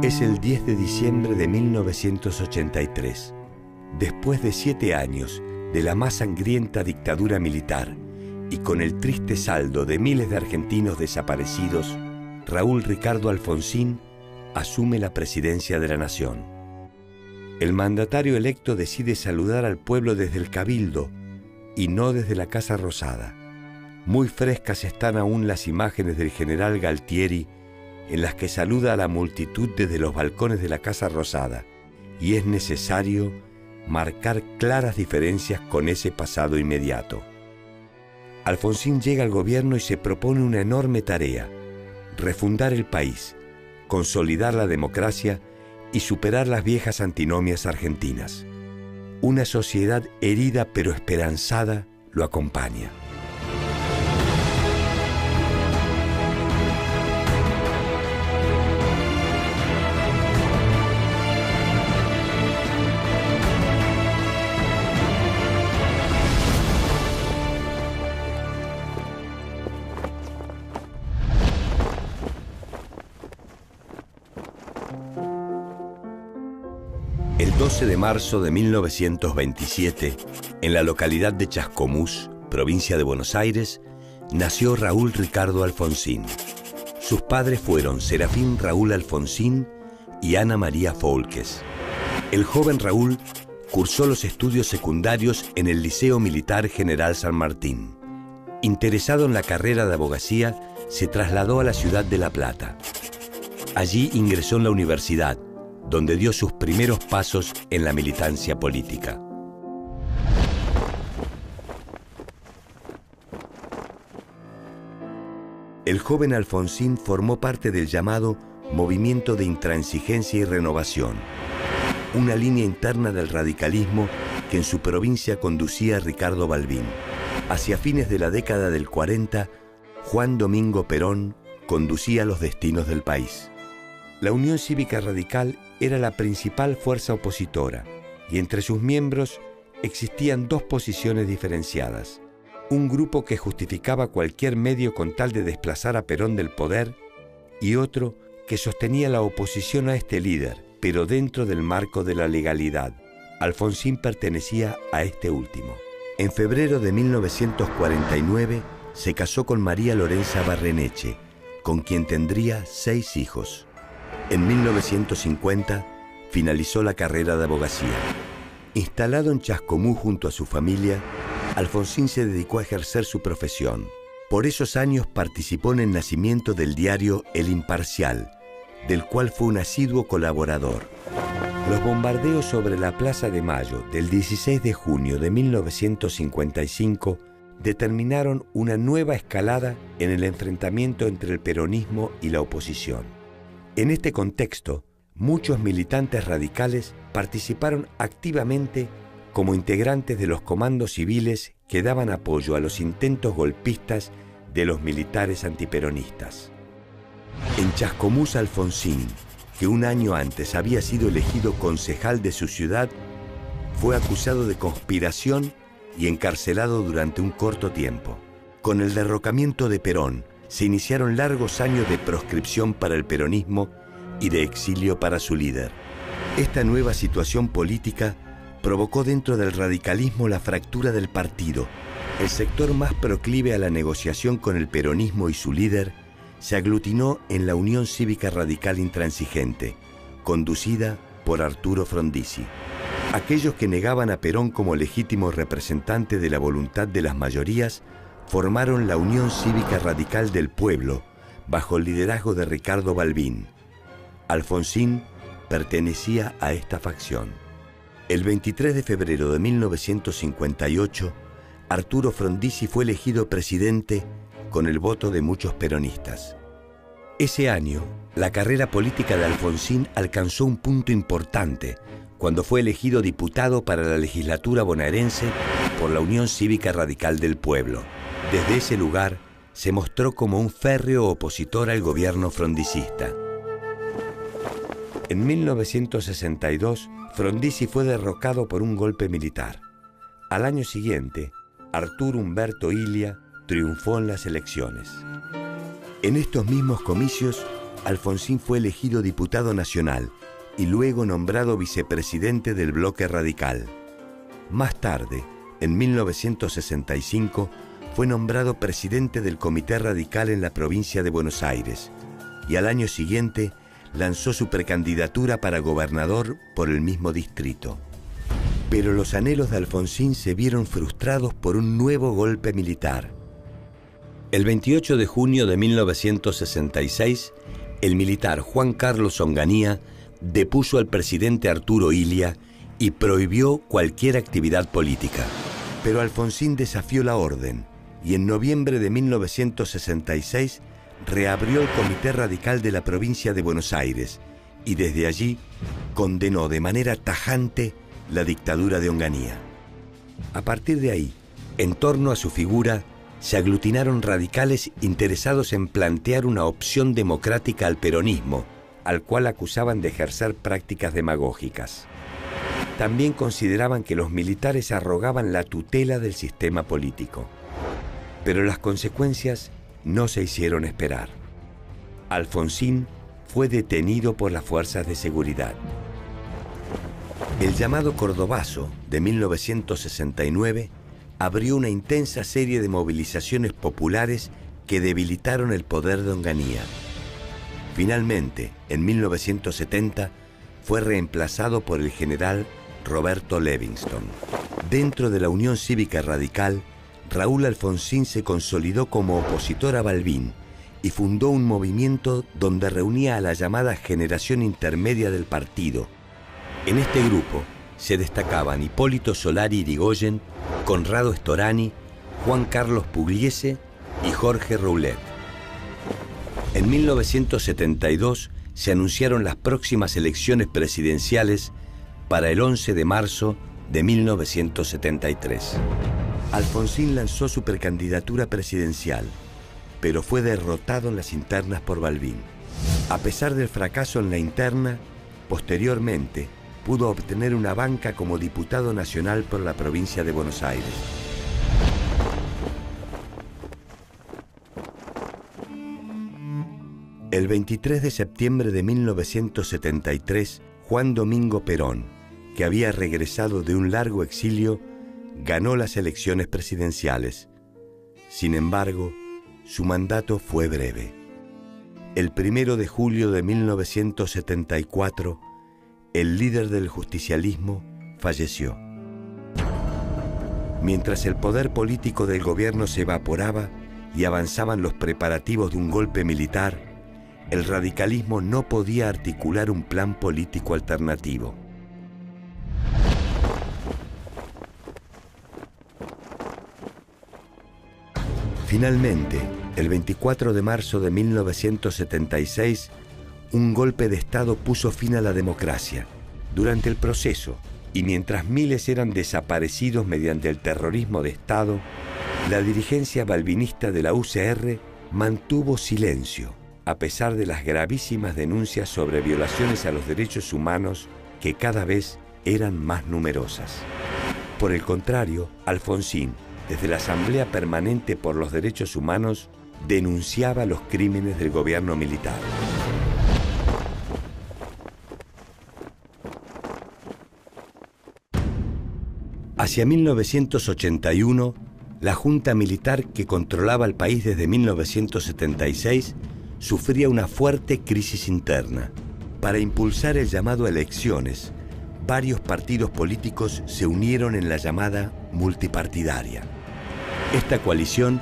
Es el 10 de diciembre de 1983. Después de 7 años de la más sangrienta dictadura militar y con el triste saldo de miles de argentinos desaparecidos, Raúl Ricardo Alfonsín asume la presidencia de la nación. El mandatario electo decide saludar al pueblo desde el Cabildo y no desde la Casa Rosada. Muy frescas están aún las imágenes del general Galtieri en las que saluda a la multitud desde los balcones de la Casa Rosada, y es necesario marcar claras diferencias con ese pasado inmediato. Alfonsín llega al gobierno y se propone una enorme tarea: refundar el país, consolidar la democracia y superar las viejas antinomias argentinas. Una sociedad herida pero esperanzada lo acompaña. El 12 de marzo de 1927, en la localidad de Chascomús, provincia de Buenos Aires, nació Raúl Ricardo Alfonsín. Sus padres fueron Serafín Raúl Alfonsín y Ana María Foulkes. El joven Raúl cursó los estudios secundarios en el Liceo Militar General San Martín. Interesado en la carrera de abogacía, se trasladó a la ciudad de La Plata. Allí ingresó en la universidad, donde dio sus primeros pasos en la militancia política. El joven Alfonsín formó parte del llamado Movimiento de Intransigencia y Renovación, una línea interna del radicalismo que en su provincia conducía Ricardo Balbín. Hacia fines de la década del 40, Juan Domingo Perón conducía los destinos del país. La Unión Cívica Radical era la principal fuerza opositora, y entre sus miembros existían dos posiciones diferenciadas: un grupo que justificaba cualquier medio con tal de desplazar a Perón del poder, y otro que sostenía la oposición a este líder, pero dentro del marco de la legalidad. Alfonsín pertenecía a este último. En febrero de 1949 se casó con María Lorenza Barreneche, con quien tendría 6 hijos. En 1950 finalizó la carrera de abogacía. Instalado en Chascomús junto a su familia, Alfonsín se dedicó a ejercer su profesión. Por esos años participó en el nacimiento del diario El Imparcial, del cual fue un asiduo colaborador. Los bombardeos sobre la Plaza de Mayo del 16 de junio de 1955 determinaron una nueva escalada en el enfrentamiento entre el peronismo y la oposición. En este contexto, muchos militantes radicales participaron activamente como integrantes de los comandos civiles que daban apoyo a los intentos golpistas de los militares antiperonistas. En Chascomús, Alfonsín, que un año antes había sido elegido concejal de su ciudad, fue acusado de conspiración y encarcelado durante un corto tiempo. Con el derrocamiento de Perón, se iniciaron largos años de proscripción para el peronismo y de exilio para su líder. Esta nueva situación política provocó dentro del radicalismo la fractura del partido. El sector más proclive a la negociación con el peronismo y su líder se aglutinó en la Unión Cívica Radical Intransigente, conducida por Arturo Frondizi. Aquellos que negaban a Perón como legítimo representante de la voluntad de las mayorías formaron la Unión Cívica Radical del Pueblo, bajo el liderazgo de Ricardo Balbín. Alfonsín pertenecía a esta facción. El 23 de febrero de 1958, Arturo Frondizi fue elegido presidente con el voto de muchos peronistas. Ese año, la carrera política de Alfonsín alcanzó un punto importante cuando fue elegido diputado para la legislatura bonaerense por la Unión Cívica Radical del Pueblo. Desde ese lugar se mostró como un férreo opositor al gobierno frondicista. En 1962, Frondizi fue derrocado por un golpe militar. Al año siguiente, Arturo Humberto Illia triunfó en las elecciones. En estos mismos comicios, Alfonsín fue elegido diputado nacional y luego nombrado vicepresidente del bloque radical. Más tarde, en 1965, fue nombrado presidente del Comité Radical en la provincia de Buenos Aires y al año siguiente lanzó su precandidatura para gobernador por el mismo distrito. Pero los anhelos de Alfonsín se vieron frustrados por un nuevo golpe militar. El 28 de junio de 1966, el militar Juan Carlos Onganía depuso al presidente Arturo Illia y prohibió cualquier actividad política. Pero Alfonsín desafió la orden y en noviembre de 1966 reabrió el Comité Radical de la provincia de Buenos Aires y desde allí condenó de manera tajante la dictadura de Onganía. A partir de ahí, en torno a su figura, se aglutinaron radicales interesados en plantear una opción democrática al peronismo, al cual acusaban de ejercer prácticas demagógicas. También consideraban que los militares arrogaban la tutela del sistema político. Pero las consecuencias no se hicieron esperar. Alfonsín fue detenido por las fuerzas de seguridad. El llamado Cordobazo de 1969 abrió una intensa serie de movilizaciones populares que debilitaron el poder de Onganía. Finalmente, en 1970, fue reemplazado por el general Roberto Levingston. Dentro de la Unión Cívica Radical, Raúl Alfonsín se consolidó como opositor a Balbín y fundó un movimiento donde reunía a la llamada generación intermedia del partido. En este grupo se destacaban Hipólito Solari Irigoyen, Conrado Storani, Juan Carlos Pugliese y Jorge Roulet. En 1972 se anunciaron las próximas elecciones presidenciales para el 11 de marzo de 1973. Alfonsín lanzó su precandidatura presidencial, pero fue derrotado en las internas por Balbín. A pesar del fracaso en la interna, posteriormente pudo obtener una banca como diputado nacional por la provincia de Buenos Aires. El 23 de septiembre de 1973, Juan Domingo Perón, que había regresado de un largo exilio, ganó las elecciones presidenciales. Sin embargo, su mandato fue breve. El 1 de julio de 1974, el líder del justicialismo falleció. Mientras el poder político del gobierno se evaporaba y avanzaban los preparativos de un golpe militar, el radicalismo no podía articular un plan político alternativo. Finalmente, el 24 de marzo de 1976, un golpe de Estado puso fin a la democracia. Durante el proceso, y mientras miles eran desaparecidos mediante el terrorismo de Estado, la dirigencia balbinista de la UCR mantuvo silencio, a pesar de las gravísimas denuncias sobre violaciones a los derechos humanos que cada vez eran más numerosas. Por el contrario, Alfonsín, desde la Asamblea Permanente por los Derechos Humanos, denunciaba los crímenes del gobierno militar. Hacia 1981, la Junta Militar que controlaba el país desde 1976 sufría una fuerte crisis interna. Para impulsar el llamado a elecciones, varios partidos políticos se unieron en la llamada multipartidaria. Esta coalición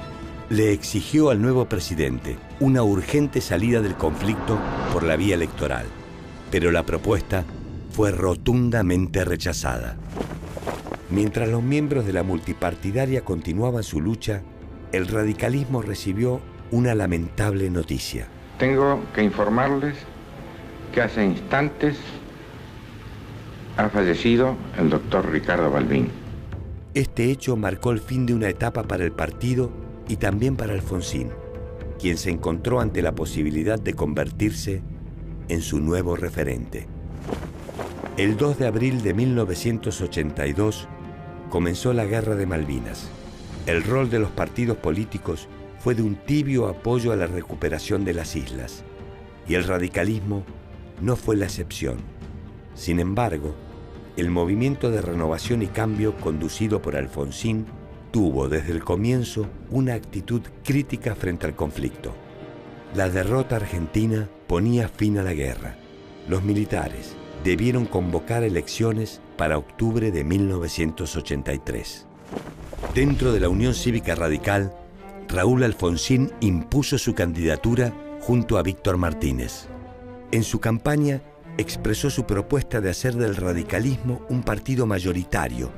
le exigió al nuevo presidente una urgente salida del conflicto por la vía electoral, pero la propuesta fue rotundamente rechazada. Mientras los miembros de la multipartidaria continuaban su lucha, el radicalismo recibió una lamentable noticia. Tengo que informarles que hace instantes ha fallecido el doctor Ricardo Balbín. Este hecho marcó el fin de una etapa para el partido y también para Alfonsín, quien se encontró ante la posibilidad de convertirse en su nuevo referente. El 2 de abril de 1982 comenzó la Guerra de Malvinas. El rol de los partidos políticos fue de un tibio apoyo a la recuperación de las islas. y el radicalismo no fue la excepción. Sin embargo, el movimiento de renovación y cambio conducido por Alfonsín tuvo desde el comienzo una actitud crítica frente al conflicto. La derrota argentina ponía fin a la guerra. Los militares debieron convocar elecciones para octubre de 1983. Dentro de la Unión Cívica Radical, Raúl Alfonsín impuso su candidatura junto a Víctor Martínez. En su campaña expresó su propuesta de hacer del radicalismo un partido mayoritario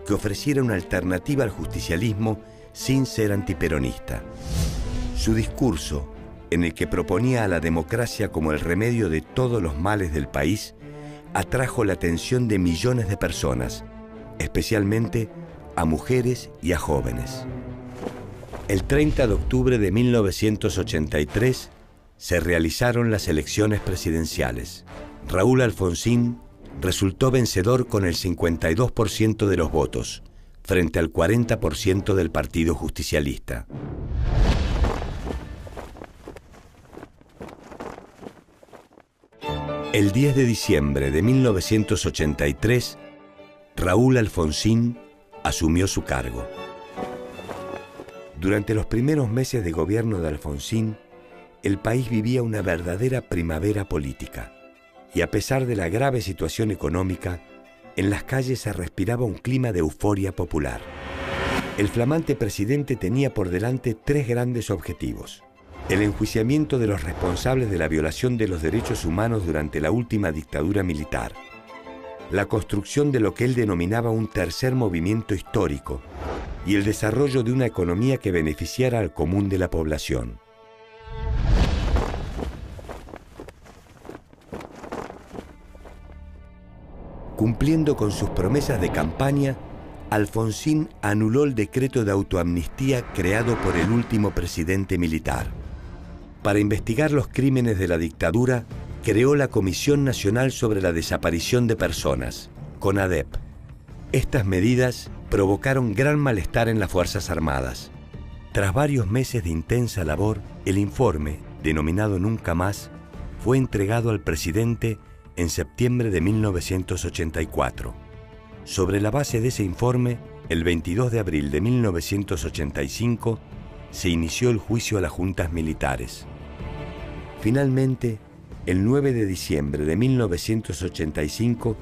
que ofreciera una alternativa al justicialismo sin ser antiperonista. Su discurso, en el que proponía a la democracia como el remedio de todos los males del país, atrajo la atención de millones de personas, especialmente a mujeres y a jóvenes. El 30 de octubre de 1983 se realizaron las elecciones presidenciales. Raúl Alfonsín resultó vencedor con el 52% de los votos, frente al 40% del Partido Justicialista. El 10 de diciembre de 1983, Raúl Alfonsín asumió su cargo. Durante los primeros meses de gobierno de Alfonsín, el país vivía una verdadera primavera política. Y a pesar de la grave situación económica, en las calles se respiraba un clima de euforia popular. El flamante presidente tenía por delante tres grandes objetivos: el enjuiciamiento de los responsables de la violación de los derechos humanos durante la última dictadura militar, la construcción de lo que él denominaba un tercer movimiento histórico y el desarrollo de una economía que beneficiara al común de la población. Cumpliendo con sus promesas de campaña, Alfonsín anuló el decreto de autoamnistía creado por el último presidente militar. Para investigar los crímenes de la dictadura, creó la Comisión Nacional sobre la Desaparición de Personas, CONADEP. Estas medidas provocaron gran malestar en las Fuerzas Armadas. Tras varios meses de intensa labor, el informe, denominado Nunca Más, fue entregado al presidente en septiembre de 1984. Sobre la base de ese informe, el 22 de abril de 1985, se inició el juicio a las juntas militares. Finalmente, el 9 de diciembre de 1985,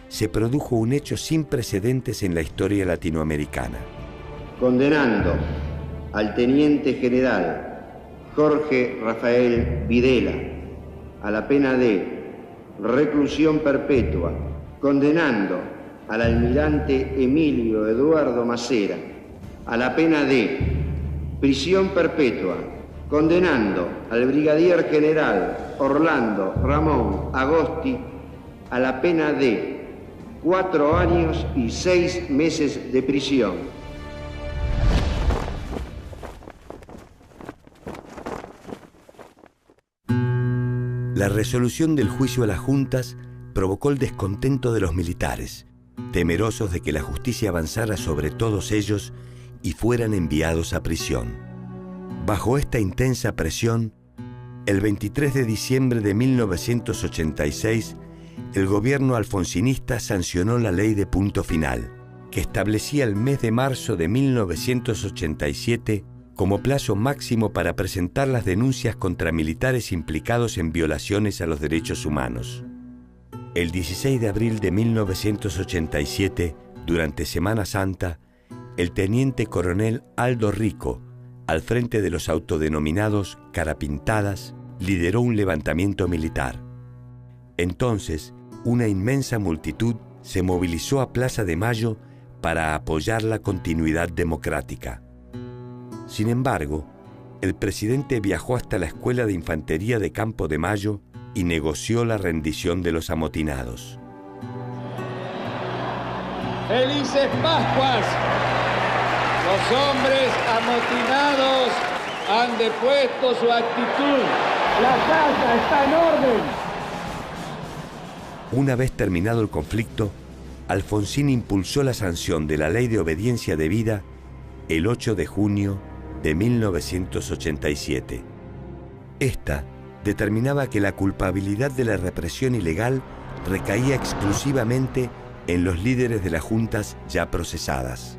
se produjo un hecho sin precedentes en la historia latinoamericana. Condenando al teniente general Jorge Rafael Videla a la pena de reclusión perpetua, condenando al almirante Emilio Eduardo Macera a la pena de prisión perpetua, condenando al brigadier general Orlando Ramón Agosti a la pena de 4 años y 6 meses de prisión. La resolución del juicio a las juntas provocó el descontento de los militares, temerosos de que la justicia avanzara sobre todos ellos y fueran enviados a prisión. Bajo esta intensa presión, el 23 de diciembre de 1986, el gobierno alfonsinista sancionó la ley de punto final, que establecía el mes de marzo de 1987 como plazo máximo para presentar las denuncias contra militares implicados en violaciones a los derechos humanos. El 16 de abril de 1987, durante Semana Santa, el teniente coronel Aldo Rico, al frente de los autodenominados Carapintadas, lideró un levantamiento militar. Entonces, una inmensa multitud se movilizó a Plaza de Mayo para apoyar la continuidad democrática. Sin embargo, el presidente viajó hasta la Escuela de Infantería de Campo de Mayo y negoció la rendición de los amotinados. ¡Felices Pascuas! Los hombres amotinados han depuesto su actitud. ¡La casa está en orden! Una vez terminado el conflicto, Alfonsín impulsó la sanción de la Ley de Obediencia Debida el 8 de junio de 1987. Esta determinaba que la culpabilidad de la represión ilegal recaía exclusivamente en los líderes de las juntas ya procesadas.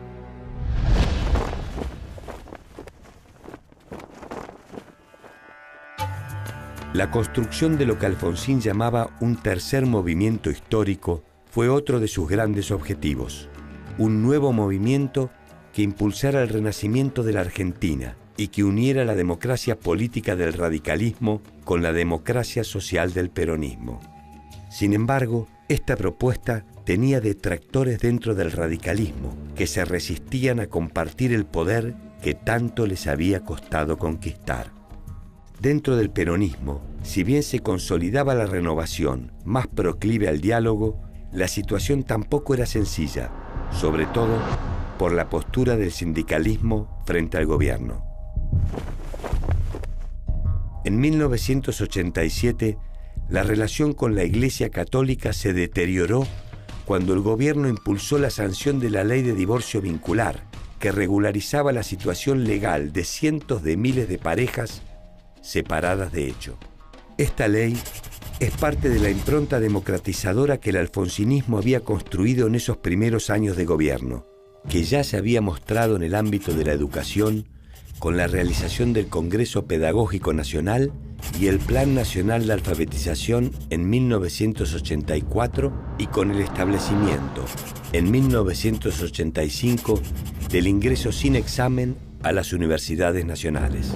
La construcción de lo que Alfonsín llamaba un tercer movimiento histórico fue otro de sus grandes objetivos. Un nuevo movimiento que impulsara el renacimiento de la Argentina y que uniera la democracia política del radicalismo con la democracia social del peronismo. Sin embargo, esta propuesta tenía detractores dentro del radicalismo que se resistían a compartir el poder que tanto les había costado conquistar. Dentro del peronismo, si bien se consolidaba la renovación más proclive al diálogo, la situación tampoco era sencilla, sobre todo por la postura del sindicalismo frente al gobierno. En 1987, la relación con la Iglesia Católica se deterioró cuando el gobierno impulsó la sanción de la ley de divorcio vincular, que regularizaba la situación legal de cientos de miles de parejas separadas de hecho. Esta ley es parte de la impronta democratizadora que el alfonsinismo había construido en esos primeros años de gobierno, que ya se había mostrado en el ámbito de la educación con la realización del Congreso Pedagógico Nacional y el Plan Nacional de Alfabetización en 1984 y con el establecimiento, en 1985, del ingreso sin examen a las universidades nacionales.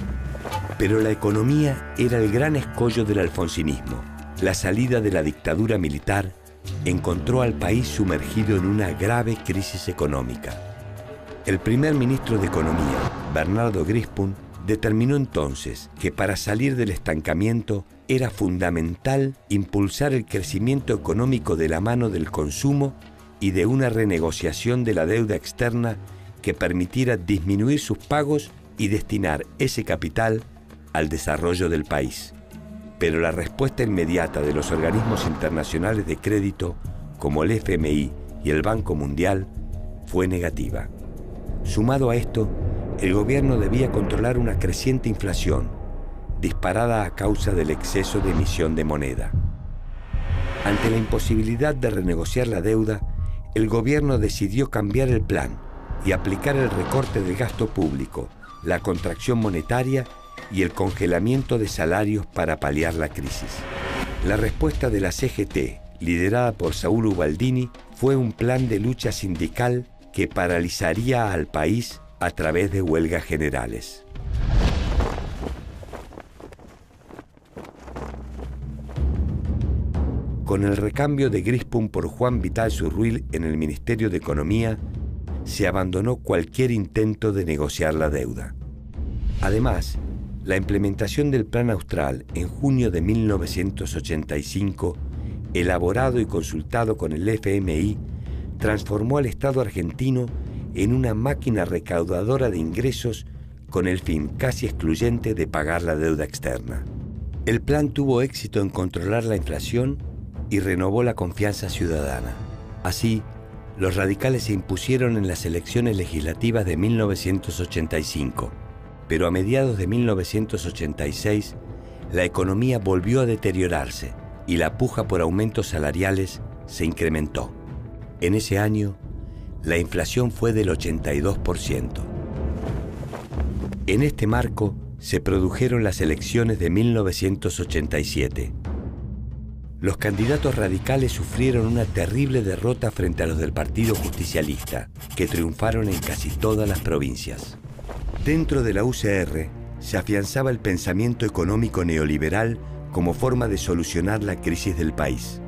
Pero la economía era el gran escollo del alfonsinismo. La salida de la dictadura militar encontró al país sumergido en una grave crisis económica. El primer ministro de Economía, Bernardo Grispun, determinó entonces que para salir del estancamiento era fundamental impulsar el crecimiento económico de la mano del consumo y de una renegociación de la deuda externa que permitiera disminuir sus pagos y destinar ese capital al desarrollo del país. Pero la respuesta inmediata de los organismos internacionales de crédito, como el FMI y el Banco Mundial, fue negativa. Sumado a esto, el gobierno debía controlar una creciente inflación, disparada a causa del exceso de emisión de moneda. Ante la imposibilidad de renegociar la deuda, el gobierno decidió cambiar el plan y aplicar el recorte del gasto público, la contracción monetaria y el congelamiento de salarios para paliar la crisis. La respuesta de la CGT, liderada por Saúl Ubaldini, fue un plan de lucha sindical que paralizaría al país a través de huelgas generales. Con el recambio de Grispun por Juan Vital Zurruil en el Ministerio de Economía, se abandonó cualquier intento de negociar la deuda. Además, la implementación del Plan Austral en junio de 1985, elaborado y consultado con el FMI, transformó al Estado argentino en una máquina recaudadora de ingresos con el fin casi excluyente de pagar la deuda externa. El plan tuvo éxito en controlar la inflación y renovó la confianza ciudadana. Así, los radicales se impusieron en las elecciones legislativas de 1985, pero a mediados de 1986 la economía volvió a deteriorarse y la puja por aumentos salariales se incrementó. En ese año, la inflación fue del 82%. En este marco se produjeron las elecciones de 1987. Los candidatos radicales sufrieron una terrible derrota frente a los del Partido Justicialista, que triunfaron en casi todas las provincias. Dentro de la UCR se afianzaba el pensamiento económico neoliberal como forma de solucionar la crisis del país.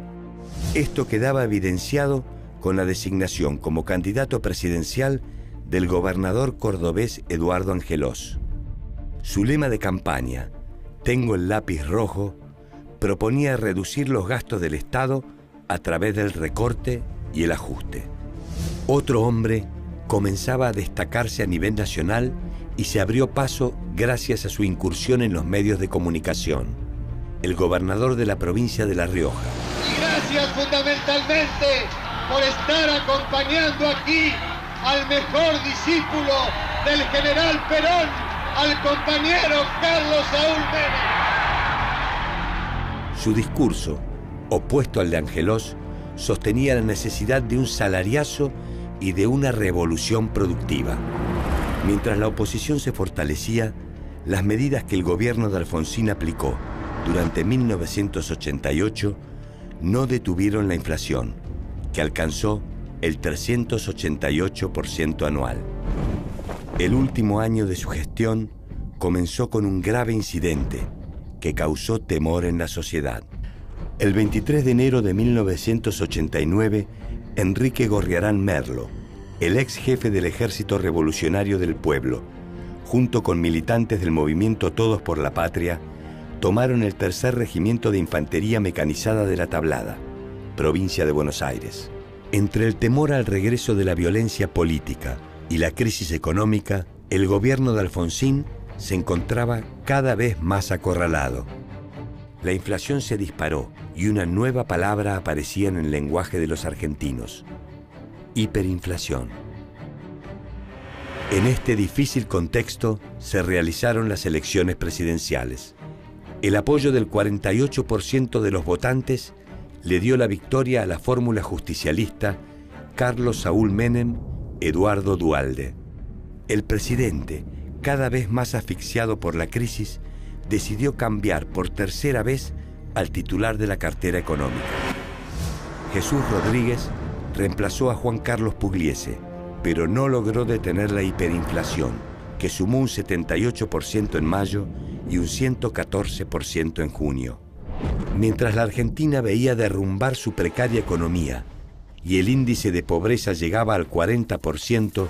Esto quedaba evidenciado con la designación como candidato presidencial del gobernador cordobés Eduardo Angelós. Su lema de campaña, "Tengo el lápiz rojo", proponía reducir los gastos del Estado a través del recorte y el ajuste. Otro hombre comenzaba a destacarse a nivel nacional y se abrió paso gracias a su incursión en los medios de comunicación, el gobernador de la provincia de La Rioja. Y gracias fundamentalmente por estar acompañando aquí al mejor discípulo del general Perón, al compañero Carlos Saúl Menem. Su discurso, opuesto al de Angelós, sostenía la necesidad de un salariazo y de una revolución productiva. Mientras la oposición se fortalecía, las medidas que el gobierno de Alfonsín aplicó durante 1988 no detuvieron la inflación, que alcanzó el 388% anual. El último año de su gestión comenzó con un grave incidente que causó temor en la sociedad. El 23 de enero de 1989, Enrique Gorriarán Merlo, el ex jefe del Ejército Revolucionario del Pueblo, junto con militantes del movimiento Todos por la Patria, tomaron el tercer regimiento de infantería mecanizada de La Tablada, provincia de Buenos Aires. Entre el temor al regreso de la violencia política y la crisis económica, el gobierno de Alfonsín se encontraba cada vez más acorralado. La inflación se disparó y una nueva palabra aparecía en el lenguaje de los argentinos: hiperinflación. En este difícil contexto se realizaron las elecciones presidenciales. El apoyo del 48% de los votantes le dio la victoria a la fórmula justicialista Carlos Saúl Menem, Eduardo Duhalde. El presidente, cada vez más asfixiado por la crisis, decidió cambiar por tercera vez al titular de la cartera económica. Jesús Rodríguez reemplazó a Juan Carlos Pugliese, pero no logró detener la hiperinflación, que sumó un 78% en mayo y un 114% en junio. Mientras la Argentina veía derrumbar su precaria economía y el índice de pobreza llegaba al 40%,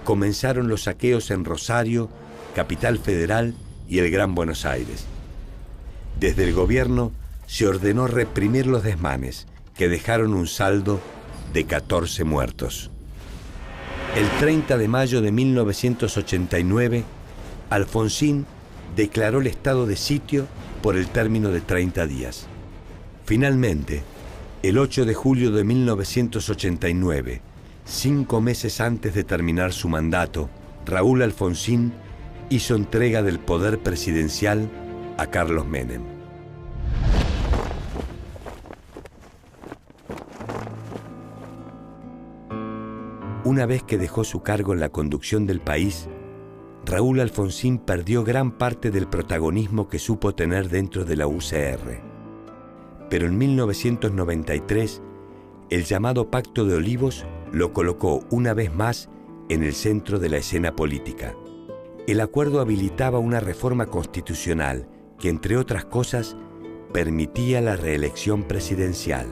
comenzaron los saqueos en Rosario, Capital Federal y el Gran Buenos Aires. Desde el gobierno se ordenó reprimir los desmanes, que dejaron un saldo de 14 muertos. El 30 de mayo de 1989, Alfonsín declaró el estado de sitio por el término de 30 días. Finalmente, el 8 de julio de 1989, 5 meses antes de terminar su mandato, Raúl Alfonsín hizo entrega del poder presidencial a Carlos Menem. Una vez que dejó su cargo en la conducción del país, Raúl Alfonsín perdió gran parte del protagonismo que supo tener dentro de la UCR. Pero en 1993, el llamado Pacto de Olivos lo colocó una vez más en el centro de la escena política. El acuerdo habilitaba una reforma constitucional que, entre otras cosas, permitía la reelección presidencial.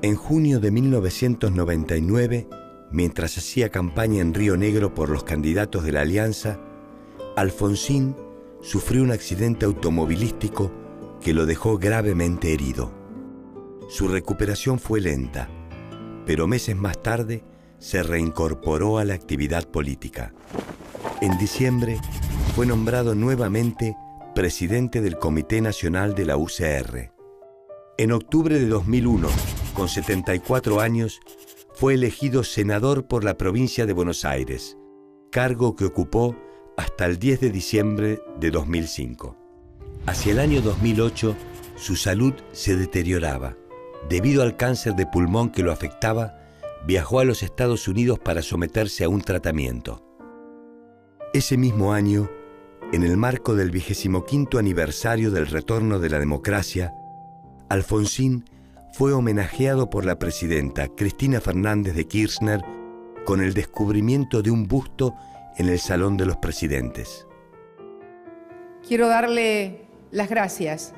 En junio de 1999, mientras hacía campaña en Río Negro por los candidatos de la Alianza, Alfonsín sufrió un accidente automovilístico que lo dejó gravemente herido. Su recuperación fue lenta, pero meses más tarde se reincorporó a la actividad política. En diciembre fue nombrado nuevamente presidente del Comité Nacional de la UCR. En octubre de 2001, con 74 años, fue elegido senador por la provincia de Buenos Aires, cargo que ocupó hasta el 10 de diciembre de 2005. Hacia el año 2008, su salud se deterioraba. Debido al cáncer de pulmón que lo afectaba, viajó a los Estados Unidos para someterse a un tratamiento. Ese mismo año, en el marco del 25º aniversario del retorno de la democracia, Alfonsín fue homenajeado por la presidenta Cristina Fernández de Kirchner con el descubrimiento de un busto en el Salón de los Presidentes. Quiero darle las gracias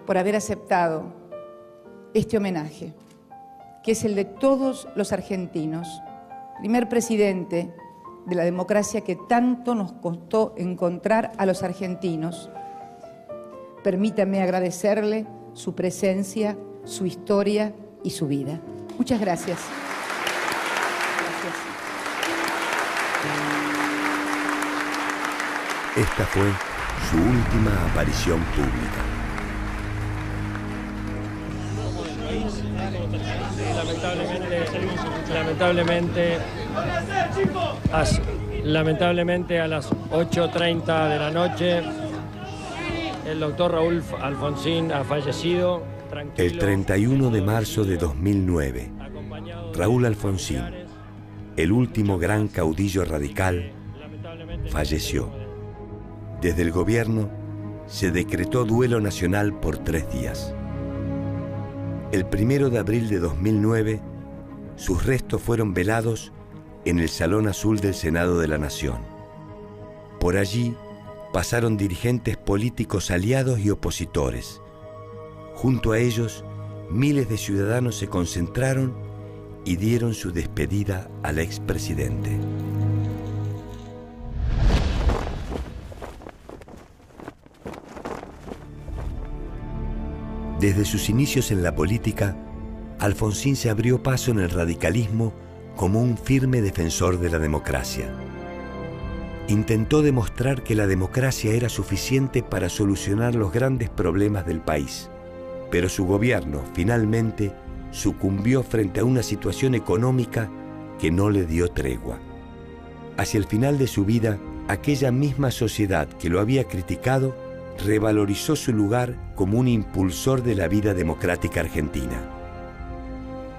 por haber aceptado este homenaje, que es el de todos los argentinos, primer presidente de la democracia que tanto nos costó encontrar a los argentinos. Permítame agradecerle su presencia, su historia y su vida. Muchas gracias. Esta fue su última aparición pública. Lamentablemente a las 8:30 de la noche El doctor Raúl Alfonsín ha fallecido. El 31 de marzo de 2009, Raúl Alfonsín, el último gran caudillo radical, falleció. Desde el gobierno se decretó duelo nacional por 3 días. El 1 de abril de 2009, sus restos fueron velados en el Salón Azul del Senado de la Nación. Por allí pasaron dirigentes políticos aliados y opositores. Junto a ellos, miles de ciudadanos se concentraron y dieron su despedida al expresidente. Desde sus inicios en la política, Alfonsín se abrió paso en el radicalismo como un firme defensor de la democracia. Intentó demostrar que la democracia era suficiente para solucionar los grandes problemas del país, pero su gobierno finalmente sucumbió frente a una situación económica que no le dio tregua. Hacia el final de su vida, aquella misma sociedad que lo había criticado revalorizó su lugar como un impulsor de la vida democrática argentina.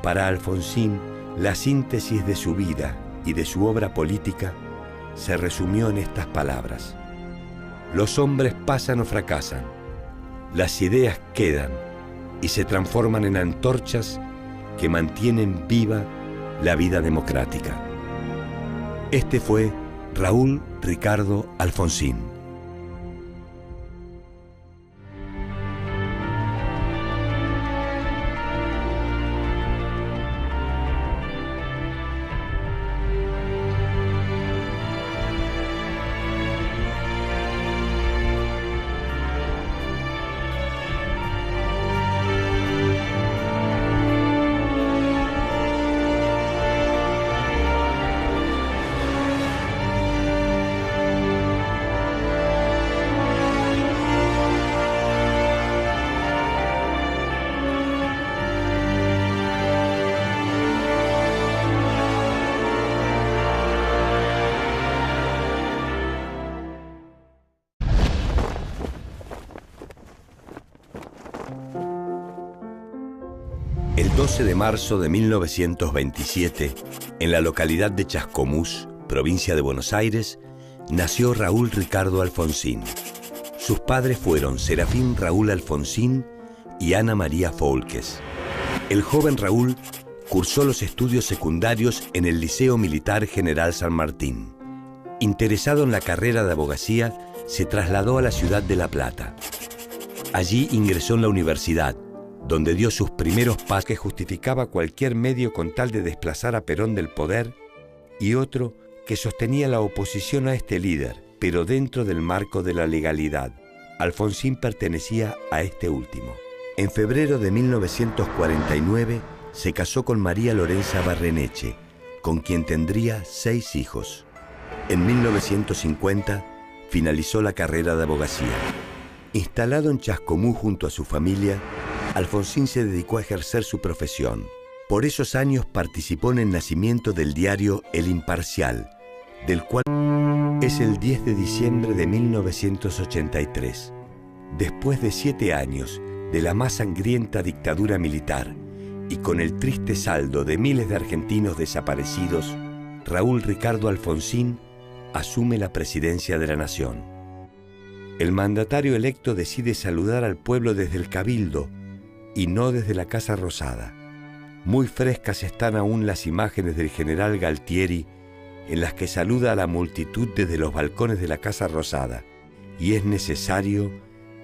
Para Alfonsín, la síntesis de su vida y de su obra política se resumió en estas palabras: los hombres pasan o fracasan, las ideas quedan y se transforman en antorchas que mantienen viva la vida democrática. Este fue Raúl Ricardo Alfonsín. El 12 de marzo de 1927, en la localidad de Chascomús, provincia de Buenos Aires, nació Raúl Ricardo Alfonsín. Sus padres fueron Serafín Raúl Alfonsín y Ana María Foulques. El joven Raúl cursó los estudios secundarios en el Liceo Militar General San Martín. Interesado en la carrera de abogacía, se trasladó a la ciudad de La Plata. Allí ingresó en la universidad, donde dio sus primeros pasos que justificaba cualquier medio con tal de desplazar a Perón del poder, y otro que sostenía la oposición a este líder, pero dentro del marco de la legalidad. Alfonsín pertenecía a este último. En febrero de 1949 se casó con María Lorenza Barreneche, con quien tendría 6 hijos. En 1950 finalizó la carrera de abogacía. Instalado en Chascomús junto a su familia, Alfonsín se dedicó a ejercer su profesión. Por esos años participó en el nacimiento del diario El Imparcial, del cual es el 10 de diciembre de 1983. Después de 7 años de la más sangrienta dictadura militar y con el triste saldo de miles de argentinos desaparecidos, Raúl Ricardo Alfonsín asume la presidencia de la nación. El mandatario electo decide saludar al pueblo desde el Cabildo y no desde la Casa Rosada. Muy frescas están aún las imágenes del general Galtieri en las que saluda a la multitud desde los balcones de la Casa Rosada, y es necesario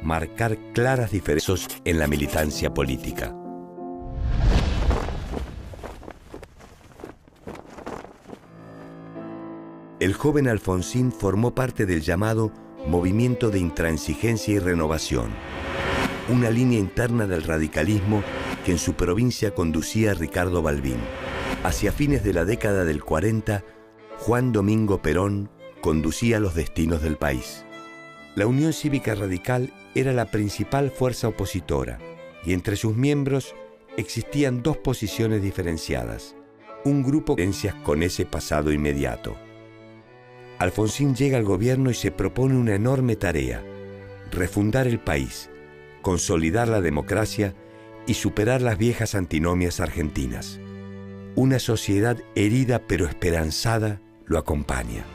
marcar claras diferencias en la militancia política. El joven Alfonsín formó parte del llamado Movimiento de Intransigencia y Renovación, una línea interna del radicalismo que en su provincia conducía Ricardo Balbín. Hacia fines de la década del 40, Juan Domingo Perón conducía los destinos del país. La Unión Cívica Radical era la principal fuerza opositora, y entre sus miembros existían 2 posiciones diferenciadas, un grupo de creencias con ese pasado inmediato. Alfonsín llega al gobierno y se propone una enorme tarea: refundar el país, consolidar la democracia y superar las viejas antinomias argentinas. Una sociedad herida pero esperanzada lo acompaña.